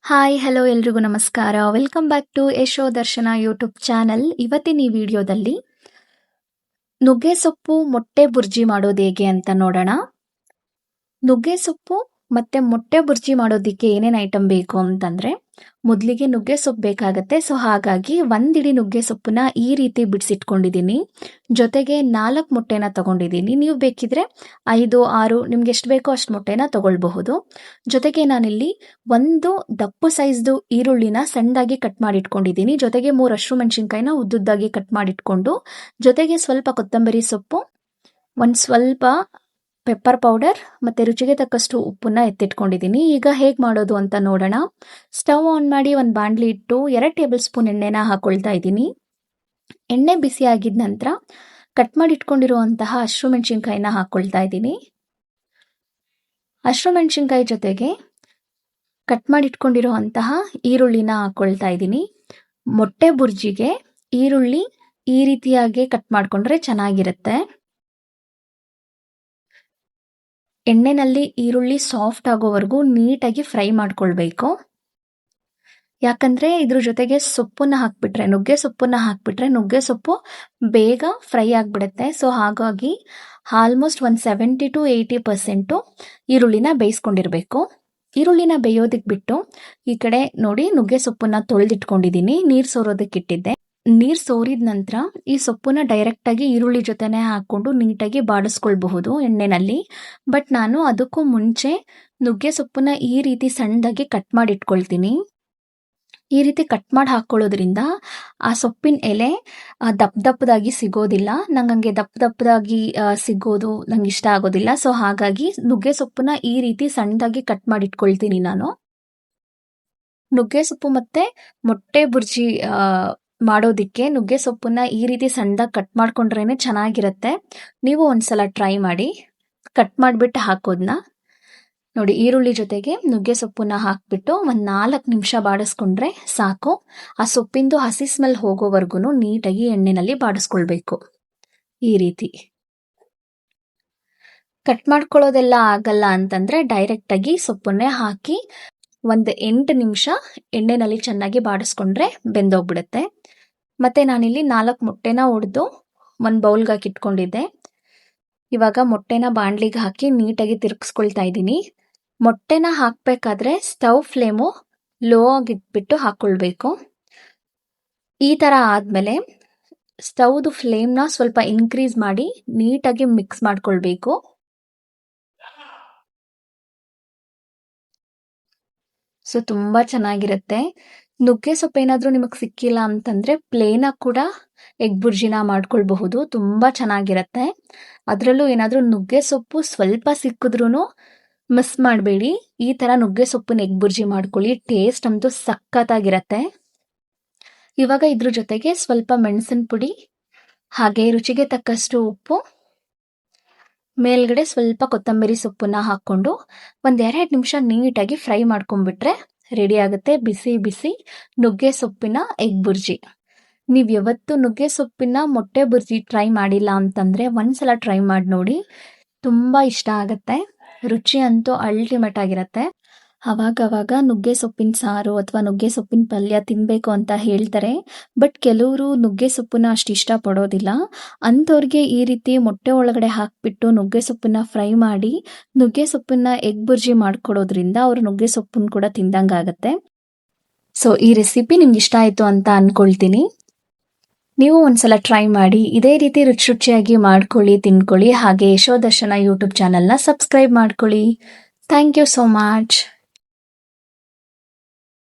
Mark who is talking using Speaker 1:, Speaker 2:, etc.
Speaker 1: Hi hello ಎಲ್ರಿಗೂ ನಮಸ್ಕಾರ. Welcome back to ಯಶೋ ದರ್ಶನ ಯೂಟ್ಯೂಬ್ ಚಾನಲ್. ಇವತ್ತಿನ ಈ ವಿಡಿಯೋದಲ್ಲಿ ನುಗ್ಗೆ ಸೊಪ್ಪು ಮೊಟ್ಟೆ ಬುರ್ಜಿ ಮಾಡೋದು ಹೇಗೆ ಅಂತ ನೋಡೋಣ. ನುಗ್ಗೆ ಸೊಪ್ಪು ಮತ್ತೆ ಮೊಟ್ಟೆ ಬುರ್ಜಿ ಮಾಡೋದಕ್ಕೆ ಏನೇನು ಐಟಮ್ ಬೇಕು ಅಂತಂದ್ರೆ, ಮೊದಲಿಗೆ ನುಗ್ಗೆ ಸೊಪ್ಪು ಬೇಕಾಗತ್ತೆ. ಸೊ ಹಾಗಾಗಿ ಒಂದಿಡಿ ನುಗ್ಗೆ ಸೊಪ್ಪನ್ನ ಈ ರೀತಿ ಬಿಡಿಸಿಟ್ಕೊಂಡಿದ್ದೀನಿ. ಜೊತೆಗೆ 4 ಮೊಟ್ಟೆನ ತಗೊಂಡಿದ್ದೀನಿ. ನೀವು ಬೇಕಿದ್ರೆ 5, 6 ನಿಮ್ಗೆ ಎಷ್ಟು ಬೇಕೋ ಅಷ್ಟು ಮೊಟ್ಟೆನ ತಗೊಳ್ಬಹುದು. ಜೊತೆಗೆ ನಾನಿಲ್ಲಿ ಒಂದು ದಪ್ಪು ಸೈಜ್ದು ಈರುಳ್ಳಿನ ಸಣ್ಣದಾಗಿ ಕಟ್ ಮಾಡಿ ಇಟ್ಕೊಂಡಿದ್ದೀನಿ. ಜೊತೆಗೆ 3 ಹಸಿಮೆಣಸಿನಕಾಯಿನ ಉದ್ದುದ್ದಾಗಿ ಕಟ್ ಮಾಡಿಟ್ಕೊಂಡು, ಜೊತೆಗೆ ಸ್ವಲ್ಪ ಕೊತ್ತಂಬರಿ ಸೊಪ್ಪು, ಒಂದು ಸ್ವಲ್ಪ ಪೆಪ್ಪರ್ ಪೌಡರ್ ಮತ್ತೆ ರುಚಿಗೆ ತಕ್ಕಷ್ಟು ಉಪ್ಪನ್ನ ಎತ್ತಿಟ್ಕೊಂಡಿದ್ದೀನಿ. ಈಗ ಹೇಗೆ ಮಾಡೋದು ಅಂತ ನೋಡೋಣ. ಸ್ಟವ್ ಆನ್ ಮಾಡಿ ಒಂದು ಬಾಣಲಿ ಇಟ್ಟು 2 ಟೇಬಲ್ ಸ್ಪೂನ್ ಎಣ್ಣೆನ ಹಾಕೊಳ್ತಾ ಇದ್ದೀನಿ. ಎಣ್ಣೆ ಬಿಸಿ ಆಗಿದ ನಂತರ ಕಟ್ ಮಾಡಿ ಇಟ್ಕೊಂಡಿರುವಂತಹ ಹಸಿಮೆಣಸಿನಕಾಯಿನ ಹಾಕೊಳ್ತಾ ಇದ್ದೀನಿ. ಹಸಿಮೆಣಸಿನಕಾಯಿ ಜೊತೆಗೆ ಕಟ್ ಮಾಡಿ ಇಟ್ಕೊಂಡಿರುವಂತಹ ಈರುಳ್ಳಿನ ಹಾಕೊಳ್ತಾ ಇದ್ದೀನಿ. ಮೊಟ್ಟೆ ಬುರ್ಜಿಗೆ ಈರುಳ್ಳಿ ಈ ರೀತಿಯಾಗಿ ಕಟ್ ಮಾಡ್ಕೊಂಡ್ರೆ ಚೆನ್ನಾಗಿರುತ್ತೆ. ಎಣ್ಣೆನಲ್ಲಿ ಈರುಳ್ಳಿ ಸಾಫ್ಟ್ ಆಗೋವರೆಗೂ ನೀಟಾಗಿ ಫ್ರೈ ಮಾಡ್ಕೊಳ್ಬೇಕು. ಯಾಕಂದ್ರೆ ಇದ್ರ ಜೊತೆಗೆ ಸೊಪ್ಪನ್ನ ಹಾಕ್ಬಿಟ್ರೆ, ನುಗ್ಗೆ ಸೊಪ್ಪನ್ನ ಹಾಕ್ಬಿಟ್ರೆ ನುಗ್ಗೆ ಸೊಪ್ಪು ಬೇಗ ಫ್ರೈ ಆಗಿಬಿಡುತ್ತೆ. ಸೊ ಹಾಗಾಗಿ ಆಲ್ಮೋಸ್ಟ್ ಒಂದು 70 to 80% ಈರುಳ್ಳಿನ ಬೇಯಿಸ್ಕೊಂಡಿರ್ಬೇಕು. ಈರುಳ್ಳಿನ ಬೇಯೋದಕ್ಕೆ ಬಿಟ್ಟು ಈ ಕಡೆ ನೋಡಿ ನುಗ್ಗೆ ಸೊಪ್ಪನ್ನ ತೊಳೆದಿಟ್ಕೊಂಡಿದ್ದೀನಿ. ನೀರು ಸೋರೋದಕ್ಕೆ ಇಟ್ಟಿದ್ದೆ. ನೀರು ಸೋರಿದ ನಂತರ ಈ ಸೊಪ್ಪನ್ನ ಡೈರೆಕ್ಟಾಗಿ ಈರುಳ್ಳಿ ಜೊತೆನೆ ಹಾಕ್ಕೊಂಡು ನೀಟಾಗಿ ಬಾಡಿಸ್ಕೊಳ್ಬಹುದು ಎಣ್ಣೆನಲ್ಲಿ. ಬಟ್ ನಾನು ಅದಕ್ಕೂ ಮುಂಚೆ ನುಗ್ಗೆ ಸೊಪ್ಪನ್ನ ಈ ರೀತಿ ಸಣ್ಣದಾಗಿ ಕಟ್ ಮಾಡಿ ಇಟ್ಕೊಳ್ತೀನಿ. ಈ ರೀತಿ ಕಟ್ ಮಾಡಿ ಹಾಕ್ಕೊಳ್ಳೋದ್ರಿಂದ ಆ ಸೊಪ್ಪಿನ ಎಲೆ ದಪ್ಪದಾಗಿ ಸಿಗೋದಿಲ್ಲ. ನಂಗೆ ದಪ್ಪದಾಗಿ ಸಿಗೋದು ನಂಗೆ ಇಷ್ಟ ಆಗೋದಿಲ್ಲ. ಸೊ ಹಾಗಾಗಿ ನುಗ್ಗೆ ಸೊಪ್ಪನ್ನ ಈ ರೀತಿ ಸಣ್ಣದಾಗಿ ಕಟ್ ಮಾಡಿ ಇಟ್ಕೊಳ್ತೀನಿ ನಾನು. ನುಗ್ಗೆ ಸೊಪ್ಪು ಮತ್ತೆ ಮೊಟ್ಟೆ ಬುರ್ಜಿ ಮಾಡೋದಿಕ್ಕೆ ನುಗ್ಗೆ ಸೊಪ್ಪನ್ನ ಈ ರೀತಿ ಸಣ್ಣದಾಗಿ ಕಟ್ ಮಾಡ್ಕೊಂಡ್ರೇನೆ ಚೆನ್ನಾಗಿರುತ್ತೆ. ನೀವು ಒಂದ್ಸಲ ಟ್ರೈ ಮಾಡಿ. ಕಟ್ ಮಾಡಿಬಿಟ್ಟು ಹಾಕೋದನ್ನ ನೋಡಿ. ಈರುಳ್ಳಿ ಜೊತೆಗೆ ನುಗ್ಗೆ ಸೊಪ್ಪನ್ನ ಹಾಕ್ಬಿಟ್ಟು ಒಂದು 4 ನಿಮಿಷ ಬಾಡಿಸ್ಕೊಂಡ್ರೆ ಸಾಕು. ಆ ಸೊಪ್ಪಿಂದು ಹಸಿ ಸ್ಮೆಲ್ ಹೋಗೋವರೆಗೂ ನೀಟಾಗಿ ಎಣ್ಣೆನಲ್ಲಿ ಬಾಡಿಸ್ಕೊಳ್ಬೇಕು. ಈ ರೀತಿ ಕಟ್ ಮಾಡ್ಕೊಳ್ಳೋದೆಲ್ಲ ಆಗಲ್ಲ ಅಂತಂದ್ರೆ ಡೈರೆಕ್ಟಾಗಿ ಸೊಪ್ಪನ್ನೇ ಹಾಕಿ ಒಂದು 8 ನಿಮಿಷ ಎಣ್ಣೆನಲ್ಲಿ ಚೆನ್ನಾಗಿ ಬಾಡಿಸ್ಕೊಂಡ್ರೆ ಬೆಂದೋಗ್ಬಿಡುತ್ತೆ. ಮತ್ತೆ ನಾನಿಲ್ಲಿ 4 ಮೊಟ್ಟೆನ ಒಡೆದು ಒಂದು ಬೌಲ್ಗೆ ಹಾಕಿ ಇಟ್ಕೊಂಡಿದ್ದೆ. ಇವಾಗ ಮೊಟ್ಟೆನ ಬಾಣಲಿಗೆ ಹಾಕಿ ನೀಟಾಗಿ ತಿರುಗಿಸ್ಕೊಳ್ತಾ ಇದ್ದೀನಿ. ಮೊಟ್ಟೆನ ಹಾಕಬೇಕಾದ್ರೆ ಸ್ಟವ್ ಫ್ಲೇಮು ಲೋ ಆಗಿಟ್ಬಿಟ್ಟು ಹಾಕ್ಕೊಳ್ಬೇಕು. ಈ ಥರ ಆದಮೇಲೆ ಸ್ಟವ್ದು ಫ್ಲೇಮ್ನ ಸ್ವಲ್ಪ ಇನ್ಕ್ರೀಸ್ ಮಾಡಿ ನೀಟಾಗಿ ಮಿಕ್ಸ್ ಮಾಡ್ಕೊಳ್ಬೇಕು. ಸೊ ತುಂಬ ಚೆನ್ನಾಗಿರುತ್ತೆ. ನುಗ್ಗೆ ಸೊಪ್ಪು ಏನಾದರೂ ನಿಮಗೆ ಸಿಕ್ಕಿಲ್ಲ ಅಂತಂದರೆ ಪ್ಲೇನಾಗಿ ಕೂಡ ಎಗ್ ಬುರ್ಜಿನ ಮಾಡ್ಕೊಳ್ಬಹುದು. ತುಂಬ ಚೆನ್ನಾಗಿರುತ್ತೆ. ಅದರಲ್ಲೂ ಏನಾದರೂ ನುಗ್ಗೆ ಸೊಪ್ಪು ಸ್ವಲ್ಪ ಸಿಕ್ಕಿದ್ರೂ ಮಿಸ್ ಮಾಡಬೇಡಿ. ಈ ಥರ ನುಗ್ಗೆ ಸೊಪ್ಪನ್ನ ಎಗ್ ಬುರ್ಜಿ ಮಾಡ್ಕೊಳ್ಳಿ. ಟೇಸ್ಟ್ ಅಂತೂ ಸಖತ್ತಾಗಿರುತ್ತೆ. ಇವಾಗ ಇದ್ರ ಜೊತೆಗೆ ಸ್ವಲ್ಪ ಮೆಣಸಿನ ಪುಡಿ, ಹಾಗೆ ರುಚಿಗೆ ತಕ್ಕಷ್ಟು ಉಪ್ಪು, ಮೇಲ್ಗಡೆ ಸ್ವಲ್ಪ ಕೊತ್ತಂಬರಿ ಸೊಪ್ಪನ್ನ ಹಾಕ್ಕೊಂಡು ಒಂದು 2 ನಿಮಿಷ ನೀಟಾಗಿ ಫ್ರೈ ಮಾಡ್ಕೊಂಡ್ಬಿಟ್ರೆ ರೆಡಿ ಆಗುತ್ತೆ ಬಿಸಿ ಬಿಸಿ ನುಗ್ಗೆ ಸೊಪ್ಪಿನ ಎಗ್ ಬುರ್ಜಿ. ನೀವು ಯಾವತ್ತು ನುಗ್ಗೆ ಸೊಪ್ಪಿನ ಮೊಟ್ಟೆ ಬುರ್ಜಿ ಟ್ರೈ ಮಾಡಿಲ್ಲ ಅಂತಂದರೆ ಒಂದ್ಸಲ ಟ್ರೈ ಮಾಡಿ ನೋಡಿ. ತುಂಬ ಇಷ್ಟ ಆಗುತ್ತೆ. ರುಚಿ ಅಂತೂ ಅಲ್ಟಿಮೇಟ್ ಆಗಿರುತ್ತೆ. ಅವಾಗವಾಗ ನುಗ್ಗೆ ಸೊಪ್ಪಿನ ಸಾರು ಅಥವಾ ನುಗ್ಗೆ ಸೊಪ್ಪಿನ ಪಲ್ಯ ತಿನ್ನಬೇಕು ಅಂತ ಹೇಳ್ತಾರೆ. ಬಟ್ ಕೆಲವರು ನುಗ್ಗೆ ಸೊಪ್ಪನ್ನ ಅಷ್ಟು ಇಷ್ಟಪಡೋದಿಲ್ಲ. ಅಂಥವ್ರಿಗೆ ಈ ರೀತಿ ಮೊಟ್ಟೆ ಒಳಗಡೆ ಹಾಕಿಬಿಟ್ಟು ನುಗ್ಗೆ ಸೊಪ್ಪನ್ನ ಫ್ರೈ ಮಾಡಿ ನುಗ್ಗೆ ಸೊಪ್ಪನ್ನ ಎಗ್ ಬುರ್ಜಿ ಮಾಡ್ಕೊಡೋದ್ರಿಂದ ಅವರು ನುಗ್ಗೆ ಸೊಪ್ಪನ್ನು ಕೂಡ ತಿಂದಂಗಾಗತ್ತೆ. ಸೊ ಈ ರೆಸಿಪಿ ನಿಮ್ಗೆ ಇಷ್ಟ ಆಯಿತು ಅಂತ ಅಂದ್ಕೊಳ್ತೀನಿ. ನೀವು ಒಂದ್ಸಲ ಟ್ರೈ ಮಾಡಿ. ಇದೇ ರೀತಿ ರುಚಿಯಾಗಿ ಮಾಡ್ಕೊಳ್ಳಿ, ತಿನ್ಕೊಳ್ಳಿ. ಹಾಗೆ ಯಶೋ ದರ್ಶನ ಯೂಟ್ಯೂಬ್ ಚಾನಲ್ನ ಸಬ್ಸ್ಕ್ರೈಬ್ ಮಾಡ್ಕೊಳ್ಳಿ. Thank you so much.